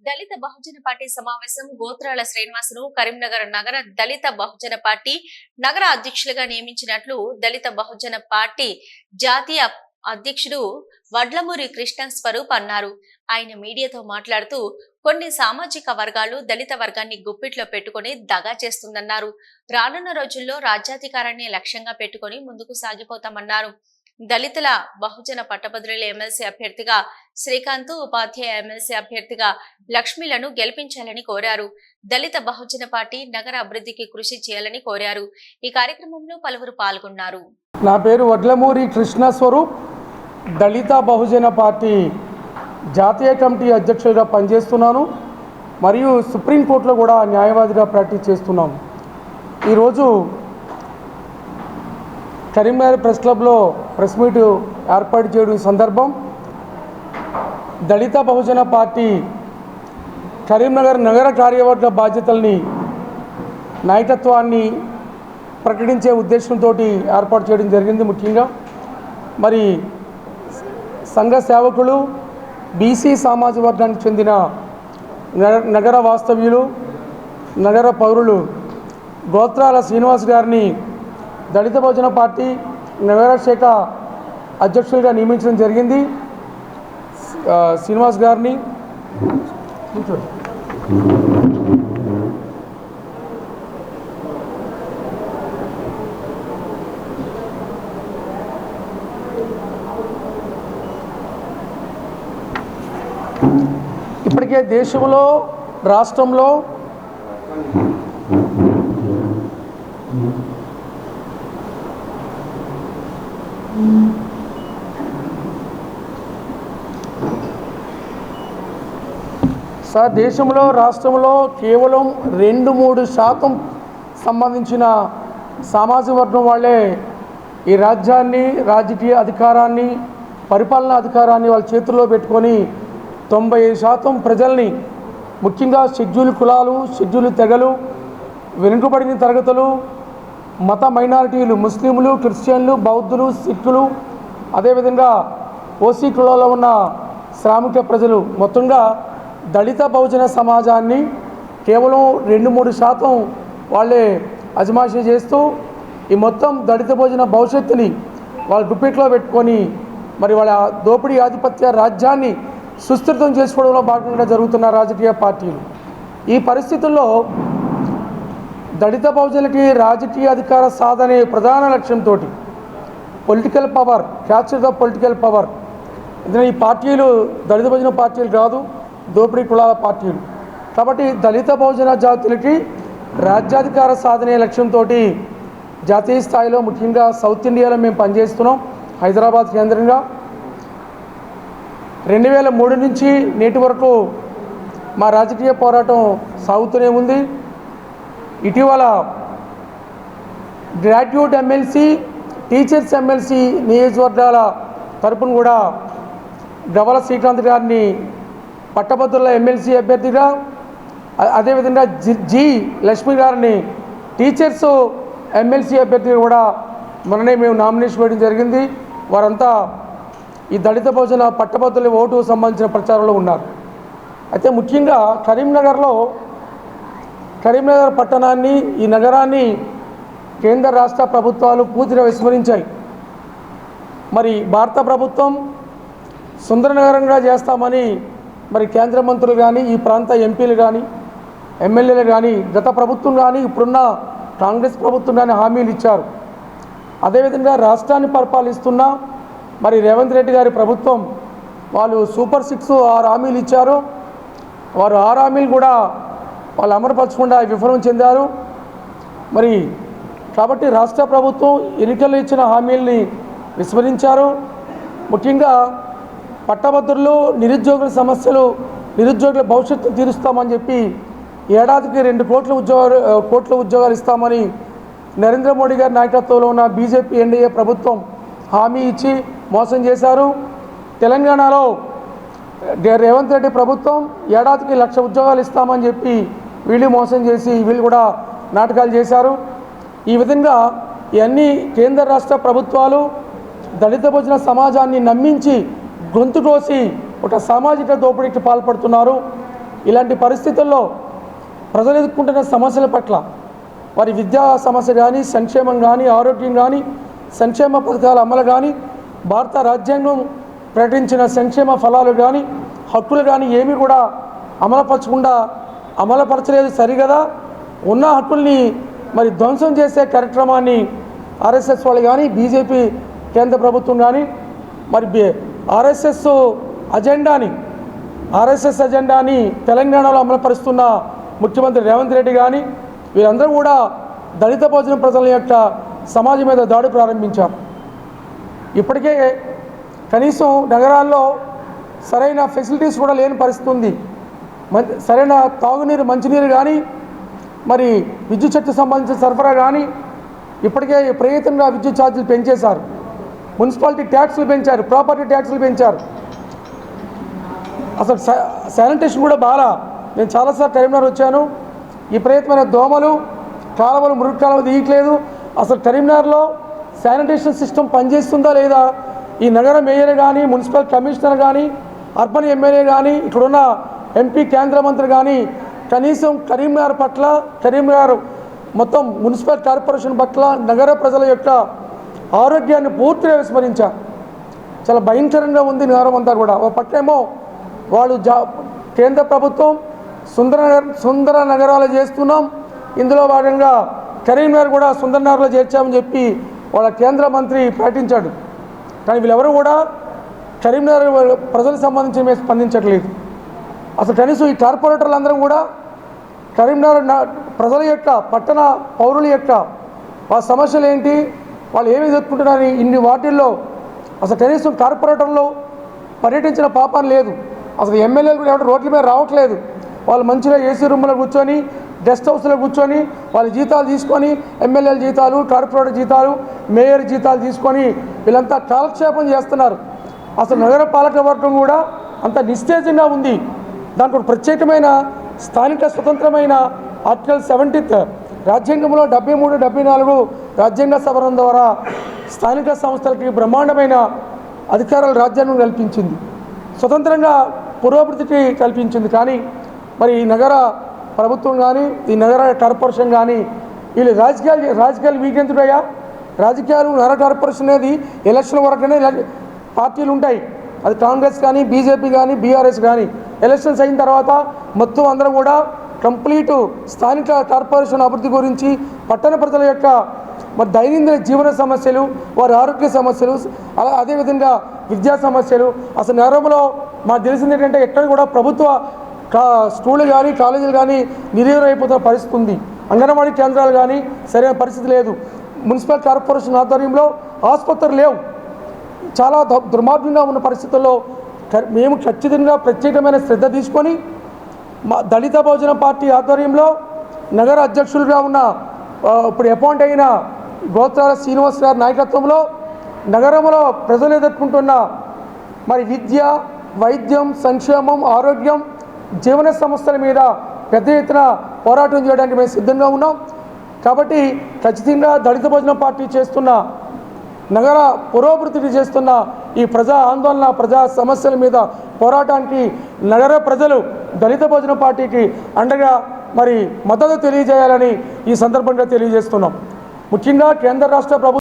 దళిత బహుజన party సమావేశం గోత్రాల శ్రీనివాసును కరీంనగర్ నగర దళిత బహుజన పార్టీ నగర అధ్యక్షులుగా నియమించినట్లు దళిత బహుజన పార్టీ జాతీయ అధ్యక్షుడు వడ్లమూరి కృష్ణ స్వరూప్ అన్నారు. ఆయన మీడియాతో మాట్లాడుతూ కొన్ని సామాజిక వర్గాలు దళిత వర్గాన్ని గుప్పిట్లో పెట్టుకుని దగా చేస్తుందన్నారు. రానున్న రోజుల్లో రాజ్యాధికారాన్ని లక్ష్యంగా పెట్టుకుని ముందుకు సాగిపోతామన్నారు. దళితుల బహుజన పట్టభద్రుల ఎమ్మెల్సీ అభ్యర్థిగా శ్రీకాంత్, ఉపాధ్యాయ ఎమ్మెల్సీ అభ్యర్థిగా లక్ష్మిలను గెలిపించాలని కోరారు. దళిత బహుజన పార్టీ నగర అభివృద్ధికి కృషి చేయాలని కోరారు. ఈ కార్యక్రమంలో పలువురు పాల్గొన్నారు. నా పేరు వడ్లమూరి కృష్ణ స్వరూప్, దళిత బహుజన పార్టీ జాతీయ కమిటీ అధ్యక్షుడిగా పనిచేస్తున్నాను మరియు సుప్రీంకోర్టులో కూడా న్యాయవాదిగా ప్రాక్టీస్ చేస్తున్నాను. ఈరోజు కరీంనగర్ ప్రెస్ క్లబ్లో ప్రెస్ మీట్ ఏర్పాటు చేయడం సందర్భం దళిత బహుజన పార్టీ కరీంనగర్ నగర కార్యవర్గ బాధ్యతల్ని నాయకత్వాన్ని ప్రకటించే ఉద్దేశంతో ఏర్పాటు చేయడం జరిగింది. ముఖ్యంగా మరి సంఘ సేవకులు, బీసీ సామాజిక వర్గానికి చెందిన నగర వాస్తవ్యులు, నగర పౌరులు గోత్రాల శ్రీనివాస్ గారిని దళిత బహుజన పార్టీ నగర శాఖ అధ్యక్షుడిగా నియమించడం జరిగింది. శ్రీనివాస్ గారిని ఇప్పటికే దేశంలో, రాష్ట్రంలో దేశంలో, రాష్ట్రంలో కేవలం 2-3% సంబంధించిన సామాజిక వర్గం వాళ్ళే ఈ రాజ్యాన్ని, రాజకీయ అధికారాన్ని, పరిపాలనా అధికారాన్ని వాళ్ళ చేతుల్లో పెట్టుకొని 95% ప్రజల్ని, ముఖ్యంగా షెడ్యూల్ కులాలు, షెడ్యూల్ తెగలు, వెనుకబడిన తరగతులు, మత మైనారిటీలు, ముస్లింలు, క్రిస్టియన్లు, బౌద్ధులు, సిక్కులు, అదేవిధంగా ఓసీ కులాల్లో ఉన్న శ్రామిక ప్రజలు, మొత్తంగా దళిత బహుజన సమాజాన్ని కేవలం 2-3% వాళ్ళే అజమాయిషీ చేస్తూ ఈ మొత్తం దళిత బహుజన భవిష్యత్తుని వాళ్ళ గుప్పిట్లో పెట్టుకొని మరి వాళ్ళ దోపిడీ ఆధిపత్య రాజ్యాన్ని సుస్థిరం చేసుకోవడంలో భాగంగా జరుగుతున్న రాజకీయ పార్టీలు. ఈ పరిస్థితుల్లో దళిత బహుజనులకి రాజకీయ అధికార సాధనే ప్రధాన లక్ష్యంతో political power, capture the political power. ఈ పార్టీలు దళిత బహుజన పార్టీలు కాదు, దోపిడీ కులాల పార్టీలు. కాబట్టి దళిత బహుజన జాతులకి రాజ్యాధికార సాధనే లక్ష్యంతో జాతీయ స్థాయిలో, ముఖ్యంగా సౌత్ ఇండియాలో మేము పనిచేస్తున్నాం. హైదరాబాద్ కేంద్రంగా 2003 నుంచి నేటి వరకు మా రాజకీయ పోరాటం సాగుతూనే ఉంది. ఇటీవల గ్రాడ్యుయేట్ ఎమ్మెల్సీ, టీచర్స్ ఎమ్మెల్సీ నియోజకవర్గాల తరపున కూడా గవల శ్రీకాంత్ గారిని పట్టభద్రుల ఎమ్మెల్సీ అభ్యర్థిగా, అదేవిధంగా జి లక్ష్మి గారిని టీచర్స్ ఎమ్మెల్సీ అభ్యర్థిగా కూడా మొన్ననే మేము నామినేషన్ వేయడం జరిగింది. వారంతా ఈ దళిత బహుజన పట్టభద్రుల ఓటు సంబంధించిన ప్రచారంలో ఉన్నారు. అయితే ముఖ్యంగా కరీంనగర్ పట్టణాన్ని, ఈ నగరాన్ని కేంద్ర రాష్ట్ర ప్రభుత్వాలు పూర్తిగా విస్మరించాయి. మరి భారత ప్రభుత్వం సుందర నగరంగా చేస్తామని మరి కేంద్ర మంత్రులు కానీ, ఈ ప్రాంత ఎంపీలు కానీ, ఎమ్మెల్యేలు కానీ, గత ప్రభుత్వం కానీ, ఇప్పుడున్న కాంగ్రెస్ ప్రభుత్వం కానీ హామీలు ఇచ్చారు. అదేవిధంగా రాష్ట్రాన్ని పరిపాలిస్తున్న మరి రేవంత్ రెడ్డి గారి ప్రభుత్వం వాళ్ళు సూపర్ 6 6 హామీలు ఇచ్చారు. వారు 6 హామీలు కూడా వాళ్ళు అమలుపరచకుండా విఫలం చెందారు. మరి కాబట్టి రాష్ట్ర ప్రభుత్వం ఎన్నికల్లో ఇచ్చిన హామీల్ని విస్మరించారు. ముఖ్యంగా పట్టభద్రులు, నిరుద్యోగుల సమస్యలు, నిరుద్యోగుల భవిష్యత్తు తీరుస్తామని చెప్పి ఏడాదికి 2 కోట్ల ఉద్యోగాలు ఇస్తామని నరేంద్ర మోడీ గారి నాయకత్వంలో ఉన్న బీజేపీ ఎన్డీఏ ప్రభుత్వం హామీ ఇచ్చి మోసం చేశారు. తెలంగాణలో రేవంత్ రెడ్డి ప్రభుత్వం ఏడాదికి 1,00,000 ఉద్యోగాలు ఇస్తామని చెప్పి వీళ్ళు మోసం చేసి వీళ్ళు కూడా నాటకాలు చేశారు. ఈ విధంగా ఇవన్నీ కేంద్ర రాష్ట్ర ప్రభుత్వాలు దళిత బహుజన సమాజాన్ని నమ్మించి గొంతు కోసి ఒక సామాజిక దోపిడీకి పాల్పడుతున్నారు. ఇలాంటి పరిస్థితుల్లో ప్రజలు ఎదుర్కొంటున్న సమస్యల పట్ల వారి విద్యా సమస్య కానీ, సంక్షేమం కానీ, ఆరోగ్యం కానీ, సంక్షేమ పథకాల అమలు కానీ, భారత రాజ్యాంగం ప్రకటించిన సంక్షేమ ఫలాలు కానీ, హక్కులు కానీ ఏమీ కూడా అమలుపరచలేదు సరిగదా. ఉన్న హక్కుల్ని మరి ధ్వంసం చేసే కార్యక్రమాన్ని ఆర్ఎస్ఎస్ వాళ్ళు కానీ, బీజేపీ కేంద్ర ప్రభుత్వం కానీ మరి ఆర్ఎస్ఎస్ అజెండాని తెలంగాణలో అమలుపరుస్తున్న ముఖ్యమంత్రి రేవంత్ రెడ్డి కానీ వీరందరూ కూడా దళిత భోజన ప్రజల యొక్క సమాజం మీద దాడి ప్రారంభించారు. ఇప్పటికే కనీసం నగరాల్లో సరైన ఫెసిలిటీస్ కూడా లేని పరిస్థితి ఉంది. సరైన తాగునీరు, మంచినీరు కానీ, మరి విద్యుత్ శక్తికి సంబంధించిన సరఫరా కానీ ఇప్పటికే విపరీతంగా విద్యుత్ ఛార్జీలు పెంచేశారు. మున్సిపాలిటీ ట్యాక్సులు పెంచారు, ప్రాపర్టీ ట్యాక్సులు పెంచారు. అసలు శానిటేషన్ కూడా బాగా. నేను చాలాసార్లు కరీంనగర్ వచ్చాను. విపరీతమైన దోమలు, కాలువలు, మురుగు కాలువలు తీయట్లేదు. అసలు కరీంనగర్లో శానిటేషన్ సిస్టమ్ పనిచేస్తుందా లేదా? ఈ నగర మేయర్ కానీ, మున్సిపల్ కమిషనర్ కానీ, అర్బన్ ఎమ్మెల్యే కానీ, ఇక్కడున్న ఎంపీ కేంద్ర మంత్రి కానీ కనీసం కరీంనగర్ మొత్తం మున్సిపల్ కార్పొరేషన్ పట్ల నగర ప్రజల యొక్క ఆరోగ్యాన్ని పూర్తిగా విస్మరించారు. చాలా భయంకరంగా ఉంది నగరం అంతా కూడా. ఒక పక్కేమో వాళ్ళు కేంద్ర ప్రభుత్వం సుందర నగరాలు చేస్తున్నాం, ఇందులో భాగంగా కరీంనగర్ కూడా సుందర నగరాలు చేర్చామని చెప్పి వాళ్ళ కేంద్ర మంత్రి ప్రకటించాడు. కానీ వీళ్ళెవరూ కూడా కరీంనగర్ ప్రజలకు సంబంధించి స్పందించట్లేదు. అసలు కనీసం ఈ కార్పొరేటర్లు అందరూ కూడా కరీంనగర్ ప్రజల యొక్క, పట్టణ పౌరుల యొక్క వాళ్ళ సమస్యలు ఏంటి, వాళ్ళు ఏమి ఎదుర్కొంటున్నారని ఇన్ని వాటిల్లో అసలు కనీసం కార్పొరేటర్లు పర్యటించిన పాపం లేదు. అసలు ఎమ్మెల్యేలు కూడా ఎవరు రోడ్ల మీద రావట్లేదు. వాళ్ళు మంచిగా ఏసీ రూమ్లో కూర్చొని, గెస్ట్ హౌస్లో కూర్చొని వాళ్ళ జీతాలు తీసుకొని, ఎమ్మెల్యేల జీతాలు, కార్పొరేటర్ జీతాలు, మేయర్ జీతాలు తీసుకొని వీళ్ళంతా కాలక్షేపం చేస్తున్నారు. అసలు నగర పాలక వర్గం కూడా అంత నిస్తేజంగా ఉంది. దాంట్లో ప్రత్యేకమైన స్థానిక స్వతంత్రమైన ఆర్టికల్ 70 రాజ్యాంగంలో 73, 74 రాజ్యాంగ సవరణ ద్వారా స్థానిక సంస్థలకి బ్రహ్మాండమైన అధికారాలు రాజ్యాంగం కల్పించింది. స్వతంత్రంగా పురోభివృద్ధికి కల్పించింది. కానీ మరి ఈ నగర ప్రభుత్వం కానీ, ఈ నగర కార్పొరేషన్ కానీ వీళ్ళు రాజకీయాలు వీకెందుకయ్యా? రాజకీయాలు నగర కార్పొరేషన్ అనేది ఎలక్షన్ వరకునే పార్టీలు ఉంటాయి. అది కాంగ్రెస్ కానీ, బీజేపీ కానీ, బీఆర్ఎస్ కానీ. ఎలక్షన్స్ అయిన తర్వాత మొత్తం అందరూ కూడా కంప్లీట్ స్థానిక కార్పొరేషన్ అభివృద్ధి గురించి, పట్టణ ప్రజల యొక్క మరి దైనందిన జీవన సమస్యలు, వారి ఆరోగ్య సమస్యలు, అదేవిధంగా విద్యా సమస్యలు. అసలు నగరంలో మాకు తెలిసింది ఏంటంటే ఎక్కడ కూడా ప్రభుత్వ స్కూళ్ళు కానీ, కాలేజీలు కానీ నిర్వీర్యమైపోతున్న పరిస్థితి ఉంది. అంగన్వాడీ కేంద్రాలు కానీ సరైన పరిస్థితి లేదు. మున్సిపల్ కార్పొరేషన్ ఆధ్వర్యంలో ఆసుపత్రులు లేవు. చాలా దుర్మార్గంగా ఉన్న పరిస్థితుల్లో మేము ఖచ్చితంగా ప్రత్యేకమైన శ్రద్ధ తీసుకొని మా దళిత బహుజన పార్టీ ఆధ్వర్యంలో నగర అధ్యక్షులుగా ఉన్న ఇప్పుడు అపాయింట్ అయిన గోత్రాల శ్రీనివాస్ గారి నాయకత్వంలో నగరంలో ప్రజలు ఎదుర్కొంటున్న మరి విద్య, వైద్యం, సంక్షేమం, ఆరోగ్యం, జీవన సమస్యల మీద పెద్ద ఎత్తున పోరాటం చేయడానికి మేము సిద్ధంగా ఉన్నాం. కాబట్టి ఖచ్చితంగా దళిత బహుజన పార్టీ చేస్తున్న నగర పురోభివృద్ధికి చేస్తున్న ఈ ప్రజా ఆందోళన, ప్రజా సమస్యల మీద పోరాటానికి నగర ప్రజలు దళిత భోజన పార్టీకి అండగా మరి మద్దతు తెలియజేయాలని ఈ సందర్భంగా తెలియజేస్తున్నాం. ముఖ్యంగా కేంద్ర రాష్ట్ర ప్రభుత్వం